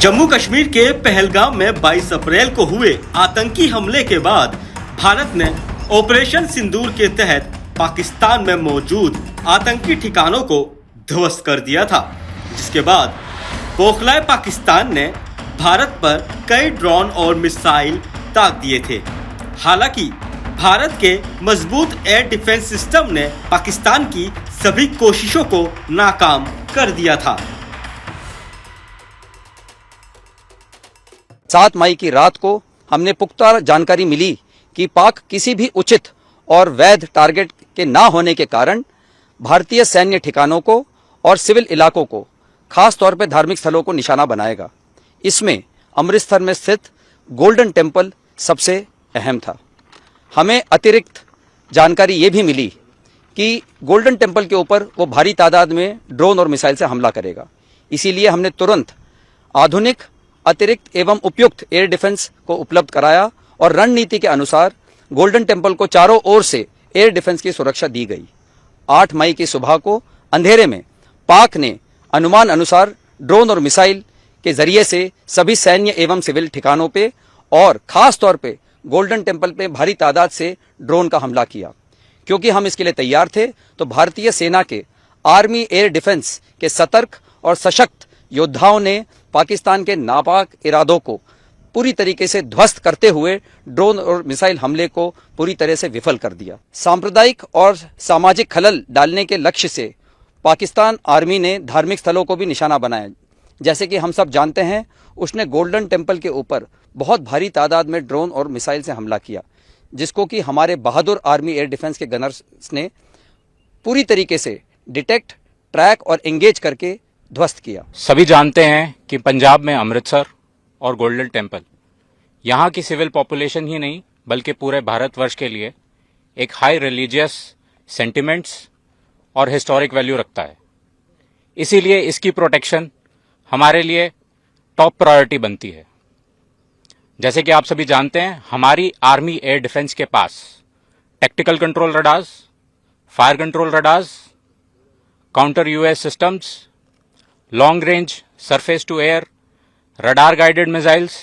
जम्मू कश्मीर के पहलगाम में 22 अप्रैल को हुए आतंकी हमले के बाद भारत ने ऑपरेशन सिंदूर के तहत पाकिस्तान में मौजूद आतंकी ठिकानों को ध्वस्त कर दिया था, जिसके बाद बौखलाए पाकिस्तान ने भारत पर कई ड्रोन और मिसाइल ताक दिए थे। हालांकि भारत के मजबूत एयर डिफेंस सिस्टम ने पाकिस्तान की सभी कोशिशों को नाकाम कर दिया था। 7 मई की रात को हमने पुख्ता जानकारी मिली कि पाक किसी भी उचित और वैध टारगेट के ना होने के कारण भारतीय सैन्य ठिकानों को और सिविल इलाकों को, खास तौर पर धार्मिक स्थलों को निशाना बनाएगा। इसमें अमृतसर में स्थित गोल्डन टेम्पल सबसे अहम था। हमें अतिरिक्त जानकारी ये भी मिली कि गोल्डन टेम्पल के ऊपर वो भारी तादाद में ड्रोन और मिसाइल से हमला करेगा। इसीलिए हमने तुरंत आधुनिक, अतिरिक्त एवं उपयुक्त एयर डिफेंस को उपलब्ध कराया और रणनीति के अनुसार गोल्डन टेम्पल को चारों ओर से एयर डिफेंस की सुरक्षा दी गई। 8 मई की सुबह को अंधेरे में पाक ने अनुमान अनुसार ड्रोन और मिसाइल के जरिए से सभी सैन्य एवं सिविल ठिकानों पे और खास तौर पे गोल्डन टेम्पल पे भारी तादाद से ड्रोन का हमला किया। क्योंकि हम इसके लिए तैयार थे, तो भारतीय सेना के आर्मी एयर डिफेंस के सतर्क और सशक्त योद्धाओं ने पाकिस्तान के नापाक इरादों को पूरी तरीके से ध्वस्त करते हुए ड्रोन और मिसाइल हमले को पूरी तरह से विफल कर दिया। सांप्रदायिक और सामाजिक खलल डालने के लक्ष्य से पाकिस्तान आर्मी ने धार्मिक स्थलों को भी निशाना बनाया। जैसे कि हम सब जानते हैं, उसने गोल्डन टेम्पल के ऊपर बहुत भारी तादाद में ड्रोन और मिसाइल से हमला किया, जिसको कि हमारे बहादुर आर्मी एयर डिफेंस के गनर्स ने पूरी तरीके से डिटेक्ट, ट्रैक और एंगेज करके ध्वस्त किया। सभी जानते हैं कि पंजाब में अमृतसर और गोल्डन टेम्पल यहाँ की सिविल पॉपुलेशन ही नहीं बल्कि पूरे भारतवर्ष के लिए एक हाई रिलीजियस सेंटिमेंट्स और हिस्टोरिक वैल्यू रखता है। इसीलिए इसकी प्रोटेक्शन हमारे लिए टॉप प्रायोरिटी बनती है। जैसे कि आप सभी जानते हैं, हमारी आर्मी एयर डिफेंस के पास tactical control radars, fire control radars, counter US systems, long range surface to air, radar guided missiles,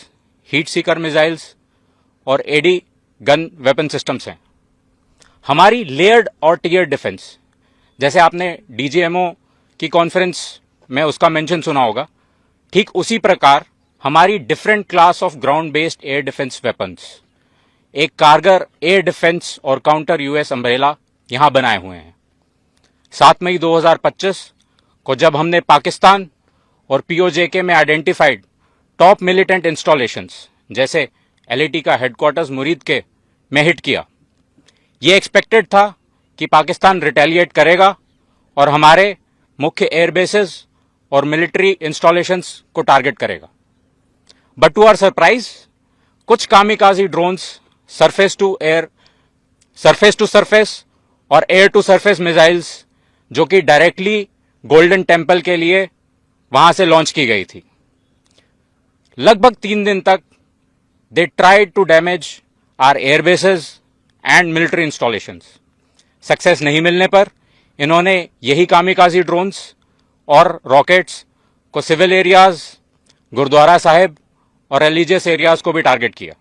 heat seeker missiles और एडी गन वेपन सिस्टम्स हैं। हमारी लेयर्ड और टियर डिफेंस, जैसे आपने डीजीएमओ की conference में उसका मेंशन सुना होगा, ठीक उसी प्रकार हमारी different class of ground based air defence weapons, एक कारगर एयर डिफेंस और काउंटर यूएस अम्ब्रेला यहां बनाए हुए हैं। 7 मई 2025 को जब हमने पाकिस्तान और पीओजेके में आइडेंटिफाइड टॉप मिलिटेंट इंस्टॉलेशंस जैसे एलएटी का हेडक्वार्टर्स मुरीद के में हिट किया, ये एक्सपेक्टेड था कि पाकिस्तान रिटेलिएट करेगा और हमारे मुख्य एयरबेसेस और मिलिट्री इंस्टॉलेशंस को टारगेट करेगा। बट टू आवर सरप्राइज, कुछ kamikaze drones surface to air, surface to surface और एयर टू सरफेस मिसाइल्स जो कि डायरेक्टली गोल्डन टेम्पल के लिए वहां से लॉन्च की गई थी, लगभग 3 दिन तक they tried to damage our airbases and military installations. Success नहीं मिलने पर इन्होंने यही कामिकाजी ड्रोन्स और रॉकेट्स को सिविल एरियाज, गुरुद्वारा साहिब और रिलीजियस एरियाज को भी टारगेट किया।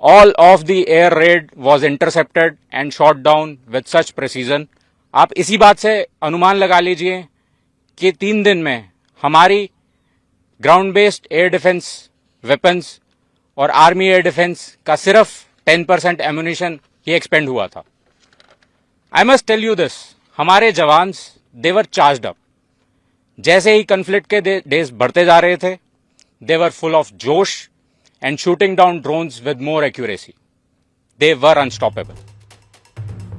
All of the air raid was intercepted and shot down with such precision. आप इसी बात से अनुमान लगा लीजिए कि 3 दिन में हमारी ground based air defence weapons और आर्मी एयर डिफेंस का सिर्फ 10% एम्यूनिशन ही एक्सपेंड हुआ था। I must tell you this, हमारे जवान्स देवर चार्ज्ड अप। जैसे ही कन्फ्लिक्ट के डेज बढ़ते जा रहे थे, they were full of josh and shooting down drones with more accuracy. They were unstoppable.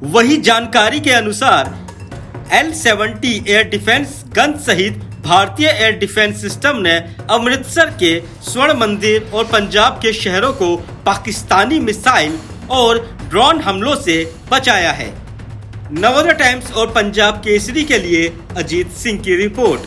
वही जानकारी के अनुसार L-70 एयर डिफेंस गन सहित भारतीय एयर डिफेंस सिस्टम ने अमृतसर के स्वर्ण मंदिर और पंजाब के शहरों को पाकिस्तानी मिसाइल और ड्रोन हमलों से बचाया है। नवोदय टाइम्स और पंजाब केसरी के लिए अजीत सिंह की रिपोर्ट।